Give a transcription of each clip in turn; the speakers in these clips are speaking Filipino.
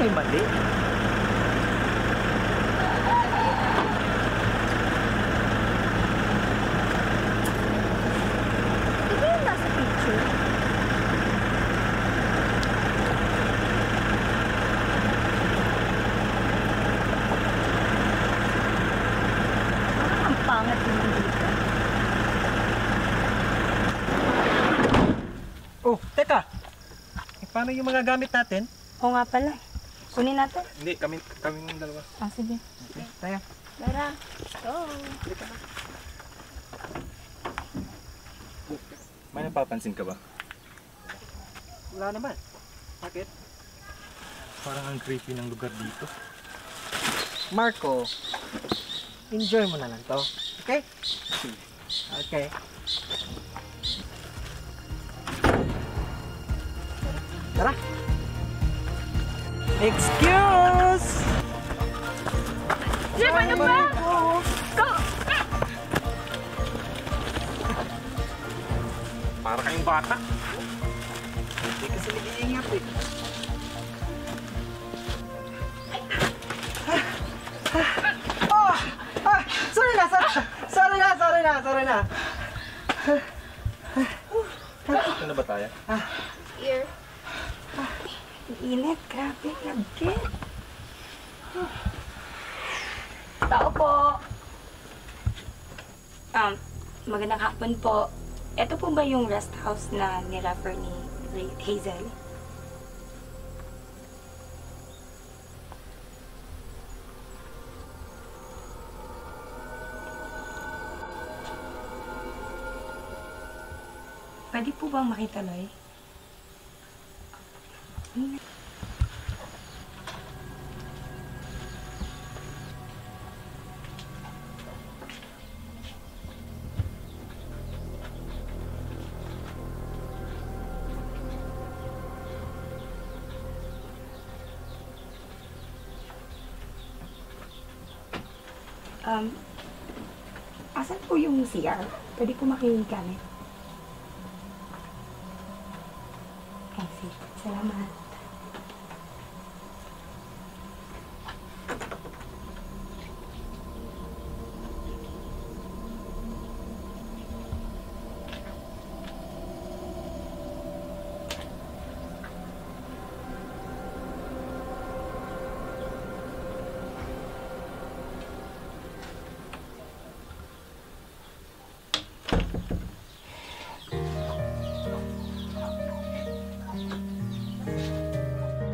may mali? Ito yung nasa picture. Ang pangat naman dito. Oh, teka! Paano yung mga gamit natin? Oo nga pala. Kunin natin. Hindi, kami ng dalawa. Ah, sige. Okay, tayo. Tara. Go. May napapansin ka ba? Wala naman. Bakit? Parang ang creepy ng lugar dito. Marco, enjoy mo na lang to. Okay? Okay. Tara! Excuse! Jeff, ano ba? Go! Para kayong bata. Hindi kasi nag-iingat eh. Sorry na. Ano ba tayo? Here. Init, grabe, lagkit. Tao po. Magandang hapon po. Ito po ba yung rest house na ni-refer ni Hazel? Pwede po bang makituloy? Asan po yung CR? Pwede po makinig kami. I see. Salamat.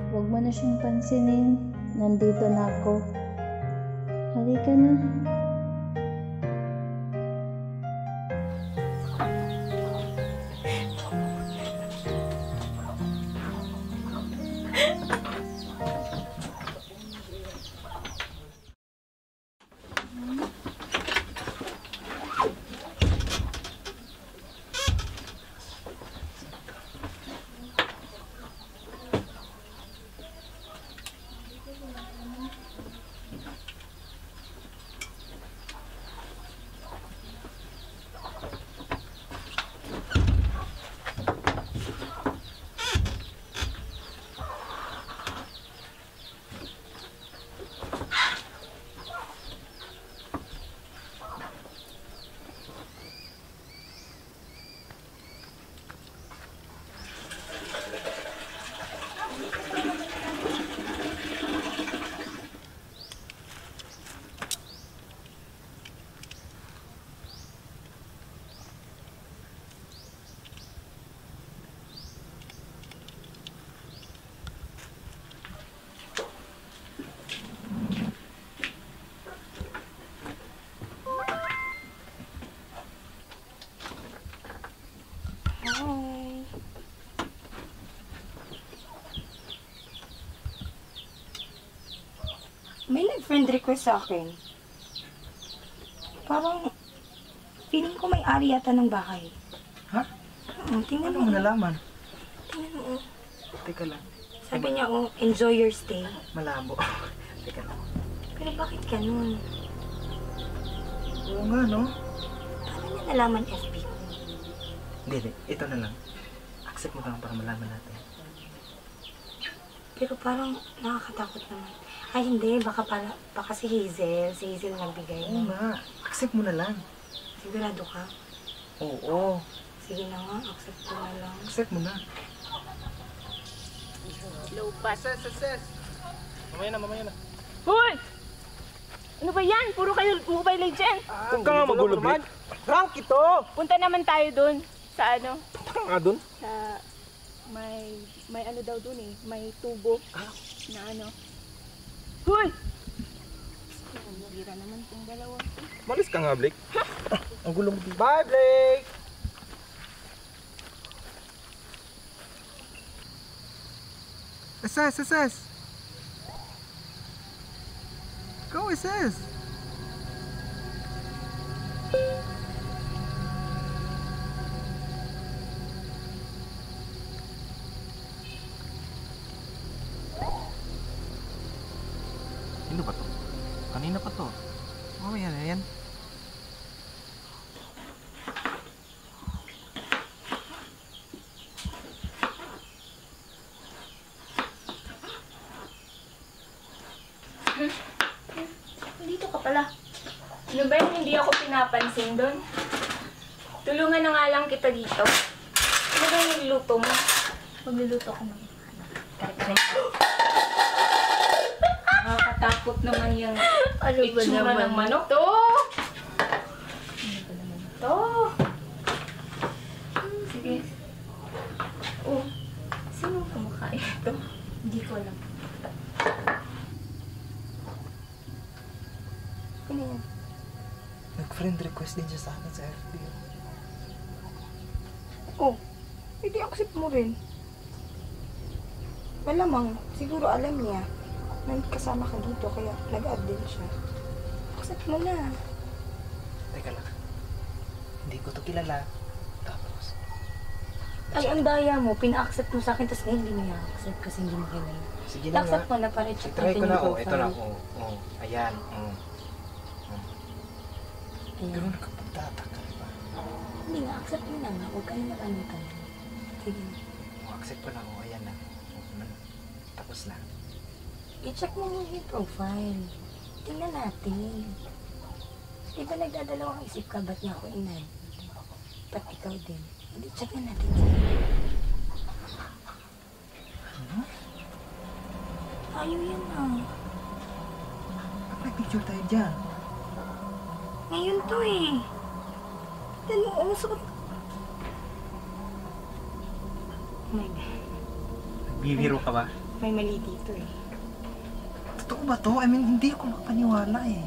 Huwag mo na siyang pansinin. Nandito na ako. Halika na. Hi. May nag-friend request sa akin. Parang feeling ko may ari yata ng bahay. Ha? Tingnan Ano mo. mo nalaman? Tingnan mo. Teka lang. Sabi niya, enjoy your stay. Malabo. Teka lang. Pero bakit ganun? Oo nga, no? Paano niya nalaman FB? Hindi. Ito na lang. Accept mo lang para malaman natin. Pero parang nakakatakot naman. Ay, hindi. Baka si Hazel. Si Hazel nagbigay. Oo nga. Accept mo na lang. Sigurado ka? Oo. Sige na nga. Accept ko na lang. Accept mo na. Low pass. Ses. Mamaya na. Hoy! Ano ba yan? Puro kayo Mobile Legend. Huwag ka nga magulo, Blake. Prank ito! Punta naman tayo dun sa ano, Nga dun? sa may ano daw dun eh, may tubo na ano. Hoy! Bira naman tong dalawa. Malis ka nga, Blake. Ang gulo mo. Bye, Blake! SS! Go, SS! Sino ba to? Kanina pa to. Mamaya na yan. Dito ka pala. Ano ba yung hindi ako pinapansin doon? Tulungan na nga lang kita dito. Ano ba yung niluto mo? Magluluto ko ng kare-kare. Nakakatakot naman yung itsura ng manok. To! Ano ba naman to? Sige. Oh, sino kumakain ito? Hindi ko alam. Ano yan? Nag-friend request din siya sa akin sa FB. Oh, hindi accept mo rin. Malamang, siguro alam niya na kasama ka dito, kaya nag-add din siya. Accept mo na. Teka lang. Hindi ko to kilala. Tapos, Ay, ang daya mo, pina-accept mo sa akin, tapos ngayon hindi mo i-accept kasi hindi mo kilala. sige na nga. Accept mo na para check I-try natin ko na. yung Oh, ito na. profile. Ayan. Ayan. Pero nakapagtataka ba? Hindi nga, accept mo na nga. Huwag ka na mag-ano. Sige na. Accept ko na. Ayan na. Tapos na. I-check mo yung profile. Tingnan natin. Di ba nagdadalawang isip ka, ba't niya ako inad? Ba't ikaw din? Hindi, check na natin. Ano? Ayaw yan ah. May picture tayo dyan. Ngayon to eh. Dali, umusot. Oh my God. Nagbibiro ka ba? May mali dito eh. Totoo ba to? I mean, hindi ako makapaniwala eh.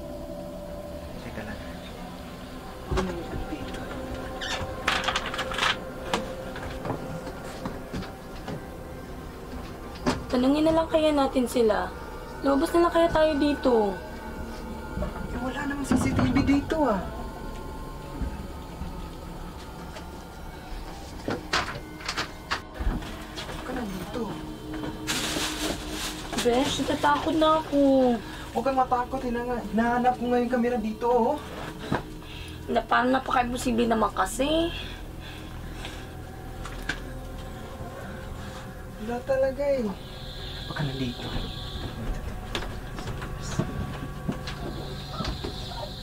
Teka lang. Ano yung dito? Tanungin na lang kaya natin sila. Lumabas na lang kaya tayo dito. Eh, wala namang CCTV dito ah. Huwag ka na dito. Besh, natatakot na ako. Huwag kang matakot. Hinahanap ko nga yung camera dito oh. Paano napaka-imposible naman kasi? Wala talaga eh. Huwag ka na dito.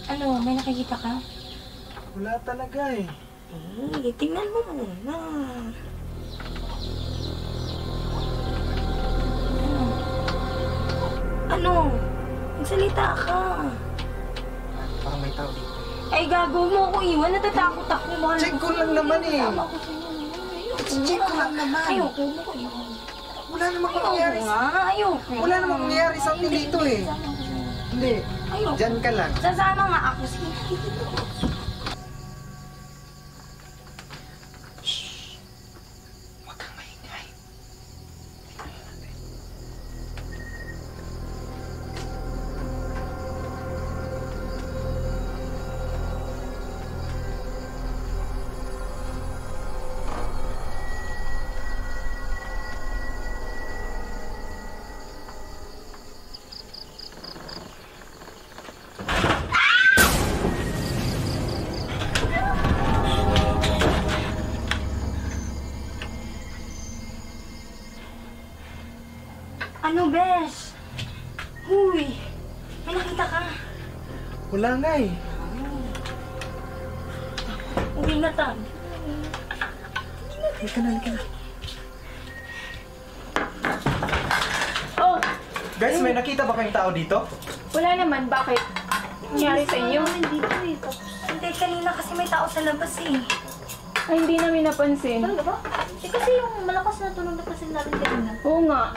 Ano, may nakikita ka? Wala talaga eh. Tingnan mo muna. Ano? Magsalita ka. Parang may tao dito. Ay, gago mo ako iwan. Natatakot ako. Mahal Check ko lang naman eh. Tama ko sa'yo. Check ko lang naman. Ayoko mo ko iwan. Wala namang mangyayari. Ayoko. Wala namang mangyayari sa akin dito eh. Hindi. Ayoko. Diyan ka lang. Sasama nga ako. Sige. Huwag kang maingay. Ano, Besh? Huy, may nakita ka. Wala nga eh. Uwi na tayo. Halika na, halika na. Oh, Guys, may nakita ba kayong tao dito? wala naman. Bakit? Nangyari sa inyo? Dito eh. Hindi, kanina kasi may tao sa labas eh. Ay, hindi namin napansin. Talaga ba? Eh kasi yung malakas na tunog na kasi natin kanina. Oo nga.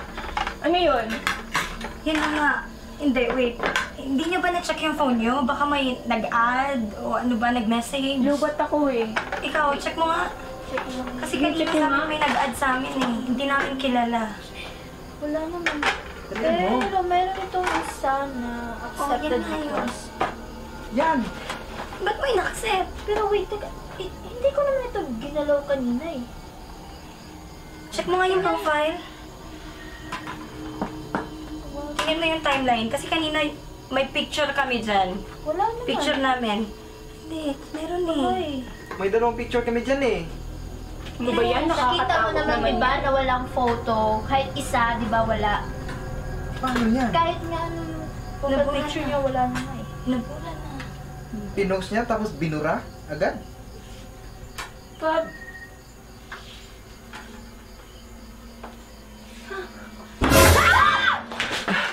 Ano yun? Yan na nga. Hindi, wait. Hindi niyo ba na-check yung phone niyo? Baka may nag-add o ano ba, nag-message? Lubat ako eh. Ikaw, check mo nga. Check mo lang. Kasi kanina Check mo sabi nga. may nag-add sa amin eh. Hindi namin kilala. Wala naman. Tingnan mo. Pero meron itong isa na accepted yan na yun. request. Yan! Ba't mo in-accept? Pero wait, teka. Hindi ko naman ito ginalaw kanina eh. Check mo nga yung profile. Tingnan mo yung timeline. Kasi kanina may picture kami dyan. Wala naman. Picture namin. Hindi, meron eh. Ay. May dalawang picture kami dyan eh. Ano ba yan? Nakita mo Nakakatakot naman, naman diba, na walang photo. Kahit isa, di ba, wala. Paano yan? Kahit nga nung Nabura picture na. niya, wala naman eh. Nabula na. Pinost niya tapos binura agad. Pab,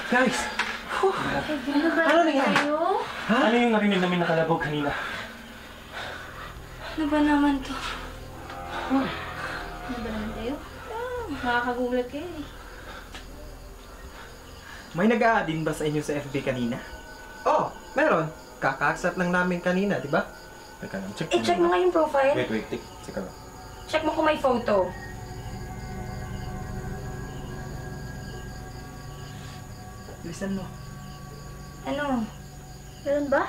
Guys! Ano nangyari? Ano yung narinig namin nakalabog kanina? Ano ba naman to? Ano ba naman tayo? Nakakagulat kayo eh. May nag-a-add-in ba sa inyo sa FB kanina? Oh, meron. Kaka-accept lang namin kanina, di ba? Teka lang, check I-check mo nga yung profile. Wait, check lang. Check mo kung may photo. Listen mo. Ano? Meron ba?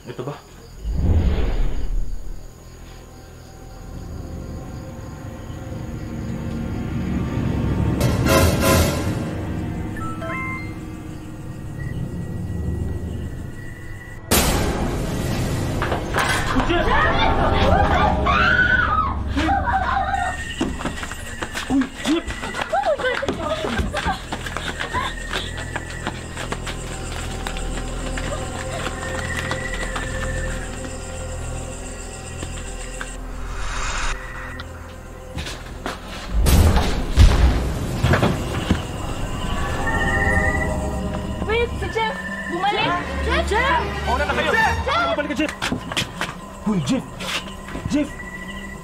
Ito ba? wait! Si Jeff! Bumalik! Jeff! Mauna na kayo! Jeff! Bumalik ka, Jeff! Uy, Jeff! Jeff!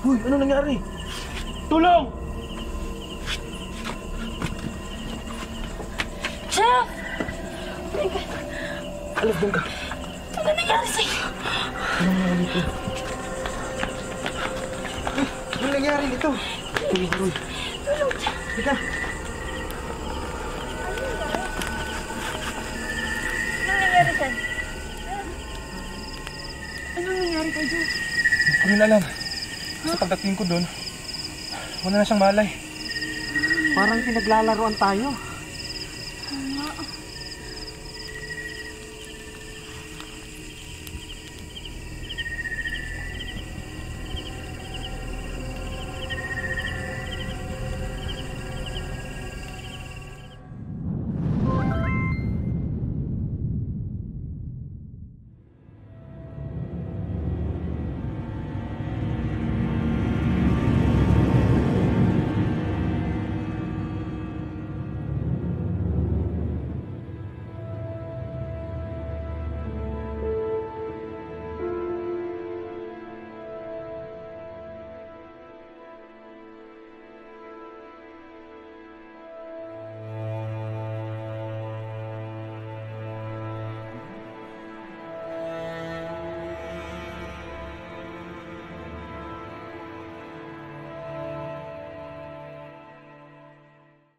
Uy, ano nangyari? Tulong! Jeff! Alas doon ka. Ano nangyari sa'yo? Ano nangyari nito? Uy, uy. Teka. Ano nangyari sa'yo? Hindi ko rin alam. Sa pagdating ko doon, wala na siyang malay. Parang pinaglalaroan tayo.